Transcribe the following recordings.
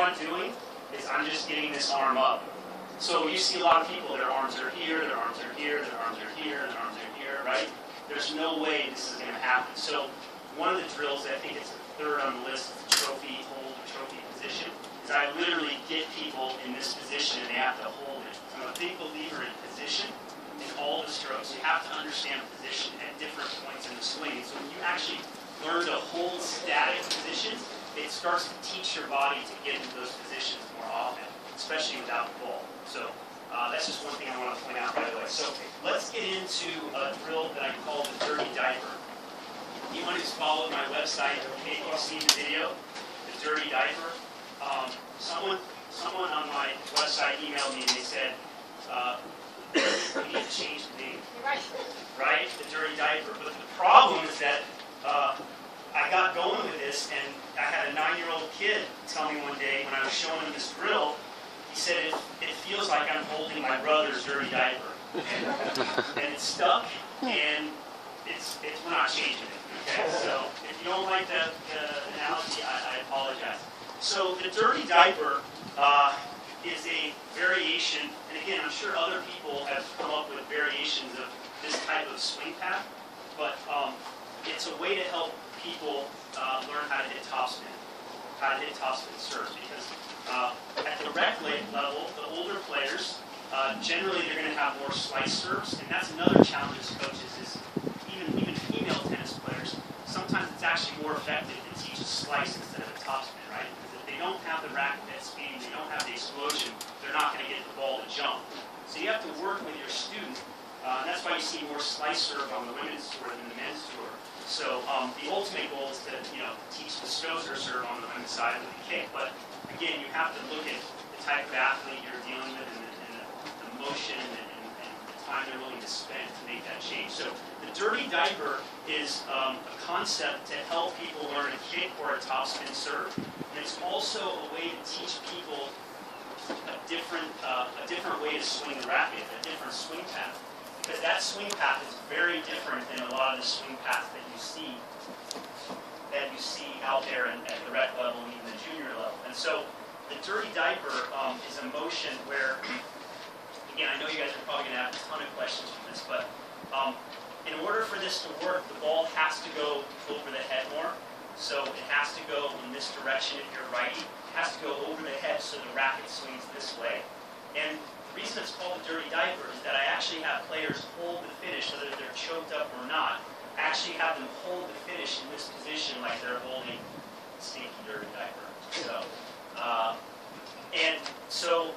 I'm doing is I'm just getting this arm up. So you see a lot of people, their arms are here, their arms are here, their arms are here, their arms are here, right? There's no way this is going to happen. So one of the drills, I think it's the third on the list, the trophy hold or trophy position, is I literally get people in this position and they have to hold it. I'm a big believer in position in all the strokes. You have to understand position at different points in the swing. So when you actually learn to hold static positions, it starts to teach your body to get into those positions more often, especially without the ball. So that's just one thing I want to point out right away. So let's get into a drill that I call the dirty diaper. Anyone who's followed my website, maybe you've seen the video, the dirty diaper. Someone on my website emailed me and they said, we need to change the name. Right? The dirty diaper. But the problem is that I got going with this, and I had a 9-year-old kid tell me one day when I was showing him this drill, he said, it feels like I'm holding my brother's dirty diaper. And it's stuck, and we're not changing it. Okay? So if you don't like the analogy, I apologize. So the dirty diaper is a variation, and again, I'm sure other people have come up with variations of this type of swing path, but it's a way to help people learn how to hit topspin, serves, because at the rec level, the older players, generally they're going to have more slice serves, and that's another challenge as coaches is even female tennis players, sometimes it's actually more effective to teach a slice instead of a topspin, right? Because if they don't have the racket head speed, they don't have the explosion, they're not going to get the ball to jump. So you have to work with your student, and that's why you see more slice serve on the women's tour than the men's tour. So the ultimate goal is to teach the Stozer serve on the women's side with the kick, but again, you have to look at the type of athlete you're dealing with and the motion and the time they're willing to spend to make that change. So the dirty diaper is a concept to help people learn a kick or a topspin serve. And it's also a way to teach people a different way to swing the racket, a different swing path. Because that swing path is very different than a lot of the swing paths that you see out there at the rec level and even the junior level. And so the dirty diaper is a motion where, again, I know you guys are probably going to have a ton of questions from this, but in order for this to work, the ball has to go over the head more. So it has to go in this direction if you're righty. It has to go over the head so the racket swings this way. And the reason it's called a dirty diaper is that I actually have players hold the finish, whether they're choked up or not. I actually have them hold the finish in this position like they're holding a stinky dirty diaper. So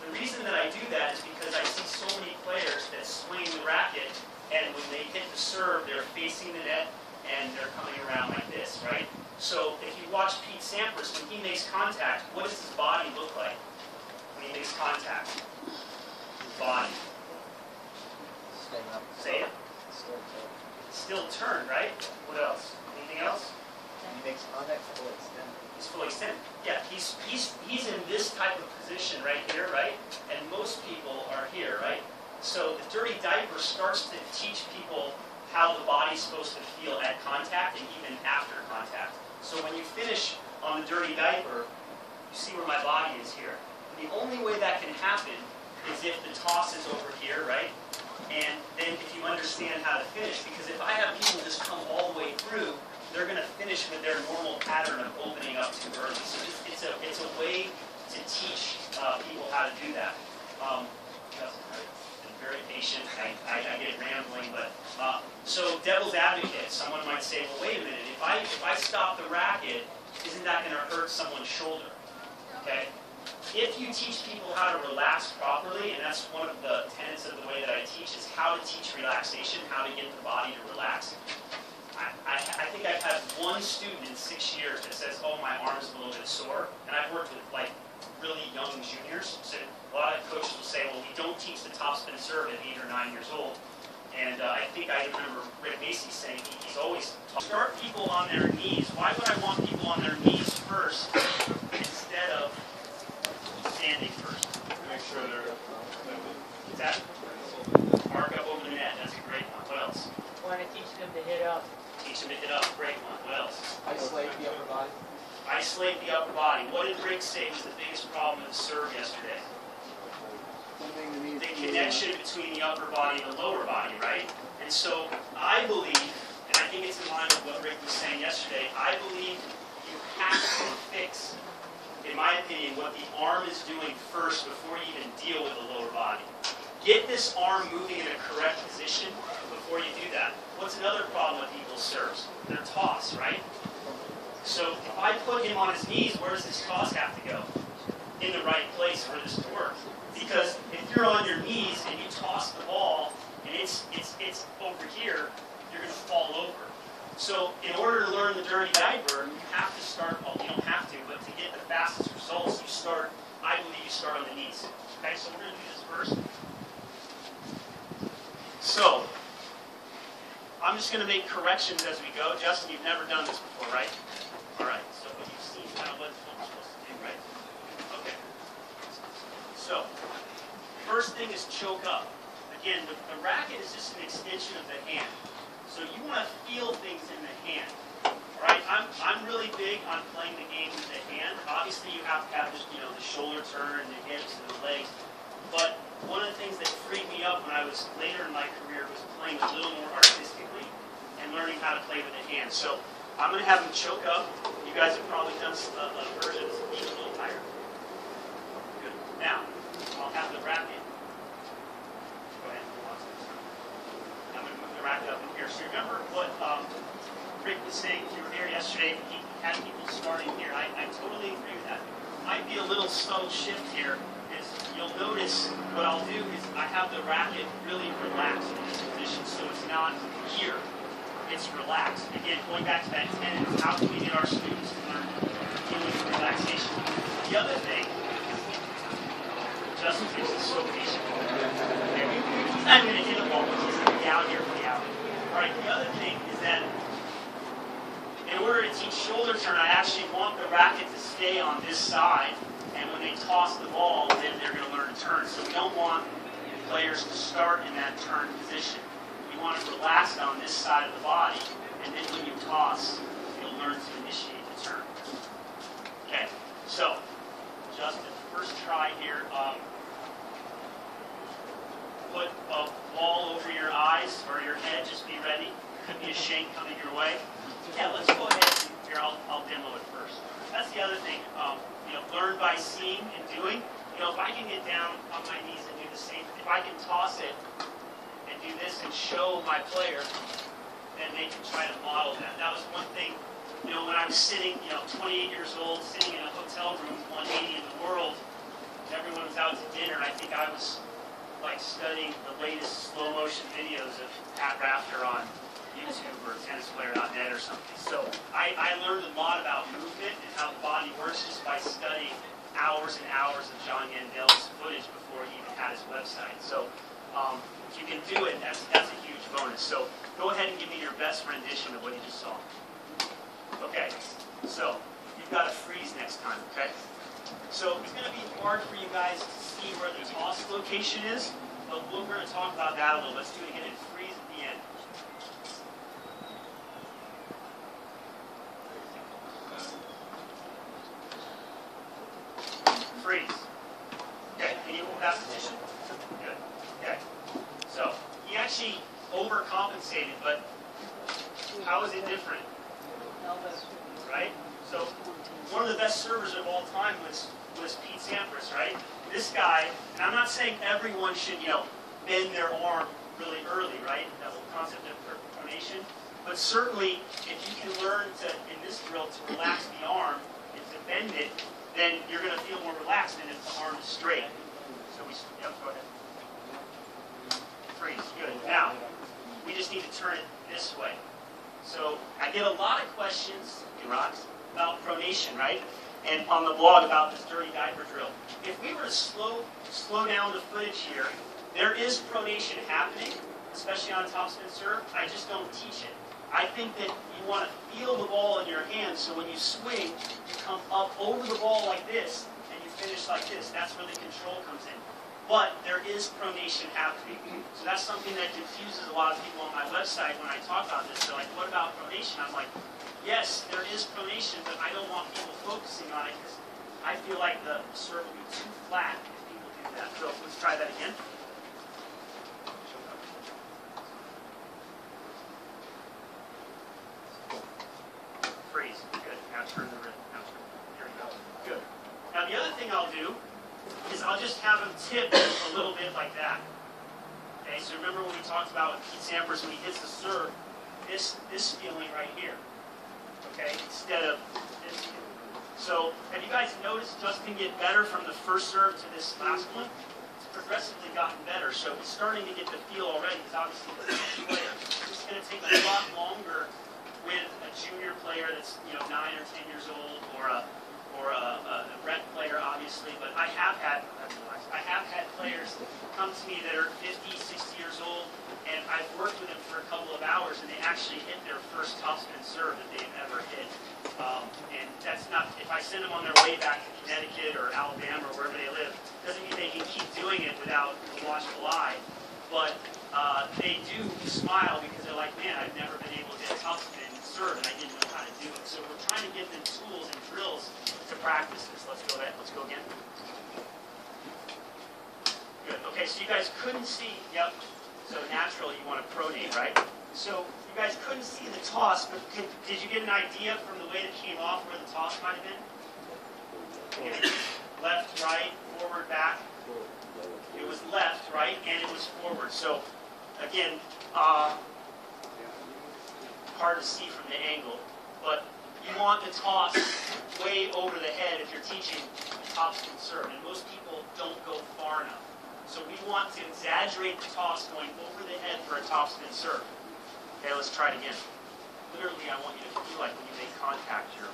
the reason that I do that is because I see so many players that swing the racket, and when they hit the serve, they're facing the net and they're coming around like this, right? So if you watch Pete Sampras, when he makes contact, what does his body look like when he makes contact? His body. Say it. Still turned, right? What else? Anything else? When he makes contact, full extend. He's fully extended. Yeah, he's in this type of position right here, right? And most people are here, right? So the dirty diaper starts to teach people how the body's supposed to feel at contact and even after contact. So when you finish on the dirty diaper, you see where my body is here. And the only way that can happen is if the toss is over here, right? And then if you understand how to finish, because if I have people just come all the way through, they're going to finish with their normal pattern of opening up too early. So it's a way to teach people how to do that. I've been very patient. I get rambling, but so devil's advocate, someone might say, well, wait a minute. If I stop the racket, isn't that going to hurt someone's shoulder? Okay. If you teach people how to relax properly, and that's one of the tenets of the way that I teach, is how to teach relaxation, how to get the body to relax. I think I've had one student in 6 years that says, oh, my arm's a little bit sore. And I've worked with like really young juniors. So a lot of coaches will say, well, we don't teach the topspin serve at 8 or 9 years old. And I think I remember Rick Macy saying he's always start people on their knees. Why would I want people on their knees first instead of standing first? Make sure they're that mark up over the net. That's a great one. What else? Want to teach them to hit up. Teach them to hit up. Great one. What else? Isolate the upper body. isolate the upper body. What did Rick say was the biggest problem with the serve yesterday? The connection between the upper body and the lower body, right? And so I believe, and I think it's in line with what Rick was saying yesterday, I believe you have to fix, in my opinion, what the arm is doing first before you even deal with the lower body. Get this arm moving in a correct position before you do that. What's another problem with Eagles serves? Their toss, right? So if I put him on his knees, where does this toss have to go? In the right place for this to work. Because if you're on your knees and you toss the ball and it's over here, you're going to fall over. So in order to learn the dirty diver, you have to start, well, you don't have to, but to get the fastest results, you start, I believe you start on the knees. Okay, so we're going to do this first. So, I'm just going to make corrections as we go. Justin, you've never done this before, right? All right, so what you've seen kind of what we're supposed to do, right? Okay. So, first thing is choke up. Again, the racket is just an extension of the hand. So you want to feel things in the hand. All right, I'm really big on playing the game with the hand. Obviously, you have to have this, the shoulder turn and the hips and the legs. But one of the things that freaked me up when I was later in my career was playing a little more artistically and learning how to play with the hand. So I'm going to have them choke up. You guys have probably done a version that's even a little higher. Good. Now, I'll have the racket. Go ahead. I'm going to move the racket up in here. So remember what Rick was saying, if you were here yesterday, he had people starting here. I totally agree with that. Might be a little subtle shift here. You'll notice what I'll do is I have the racket really relaxed in this position, so it's not here. It's relaxed. Again, going back to that tenet, how can we get our students to learn feeling relaxation? The other thing, Justin is so patient. He's not going to hit the ball, but he's going to be out here for the out. All right, the other thing is that in order to teach shoulder turn, I actually want the racket to stay on this side. And when they toss the ball, then they're going to learn to turn. So we don't want players to start in that turn position. We want it relaxed on this side of the body, and then when you toss, you'll learn to initiate the turn. Okay, so Justin, first try here. Put a ball over your eyes or your head. Just be ready. Could be a shank coming your way. Yeah, let's go ahead. Here, I'll demo it first. That's the other thing. Learn by seeing and doing. If I can get down on my knees and do the same, if I can toss it and do this and show my player, then they can try to model that. That was one thing, when I was sitting, 28 years old, sitting in a hotel room, 180 in the world, everyone was out to dinner. I think I was like studying the latest slow motion videos of Pat Rafter on YouTube or tennisplayer.net or something. So I learned a lot about movement and how the body works just by studying hours and hours of John Yandel's footage before he even had his website. So if you can do it, that's a huge bonus. So go ahead and give me your best rendition of what you just saw. Okay, so you've got to freeze next time, okay? So it's going to be hard for you guys to see where the toss location is, but we're going to talk about that a little. Let's do it again and freeze at the end. Freeze. Okay, can you hold that position? Good. Okay. So, he actually overcompensated, but how is it different? Right? So, one of the best servers of all time was Pete Sampras, right? This guy, and I'm not saying everyone should, bend their arm really early, right? That whole concept of pronation. But certainly, if you can learn to, in this drill, to relax the arm and to bend it, then you're going to feel more relaxed than if the arm is straight. So go ahead. Freeze, good. Now, we just need to turn it this way. So I get a lot of questions, about pronation, right? And on the blog about this dirty diaper drill. If we were to slow down the footage here, there is pronation happening, especially on topspin serve. I just don't teach it. I think that you want to feel the ball in your hand, so when you swing, you come up over the ball like this, and you finish like this. That's where the control comes in. but there is pronation happening. So that's something that confuses a lot of people on my website when I talk about this. They're like, what about pronation? I'm like, yes, there is pronation, but I don't want people focusing on it because I feel like the serve will be too flat if people do that. So let's try that again. Freeze. Good. Now turn the rhythm. Now turn. There you go. Good. Now the other thing I'll do is I'll just have him tip a little bit like that. Okay, so remember when we talked about with Pete Sampras when he hits the serve, this feeling right here. Okay, instead of this feeling. So have you guys noticed Justin get better from the first serve to this last one? It's progressively gotten better. So he's starting to get the feel already. He's obviously the best player. It's just going to take a lot longer with a junior player that's 9 or 10 years old, or a rec player, obviously. But I have had players come to me that are 50, 60 years old, and I've worked with them for a couple of hours, and they actually hit their first topspin serve that they've ever hit. And that's not, if I send them on their way back to Connecticut or Alabama or wherever they live, doesn't mean they can keep doing it without a watchful eye. But they do smile because they're like, man, I've never been able to get a topspin serve, and I didn't know how to do it. So we're trying to give them tools and drills to practice this. Let's go again. Good. Okay, so you guys couldn't see. Yep. So naturally, you want to pronate, right? So you guys couldn't see the toss, but did you get an idea from the way it came off where the toss might have been? Left, right, forward, back. It was left, right, and it was forward. So again, hard to see from the angle, but you want the toss way over the head if you're teaching a topspin serve, and most people don't go far enough. So we want to exaggerate the toss going over the head for a topspin serve. Okay, let's try it again. Literally, I want you to feel like when you make contact, you're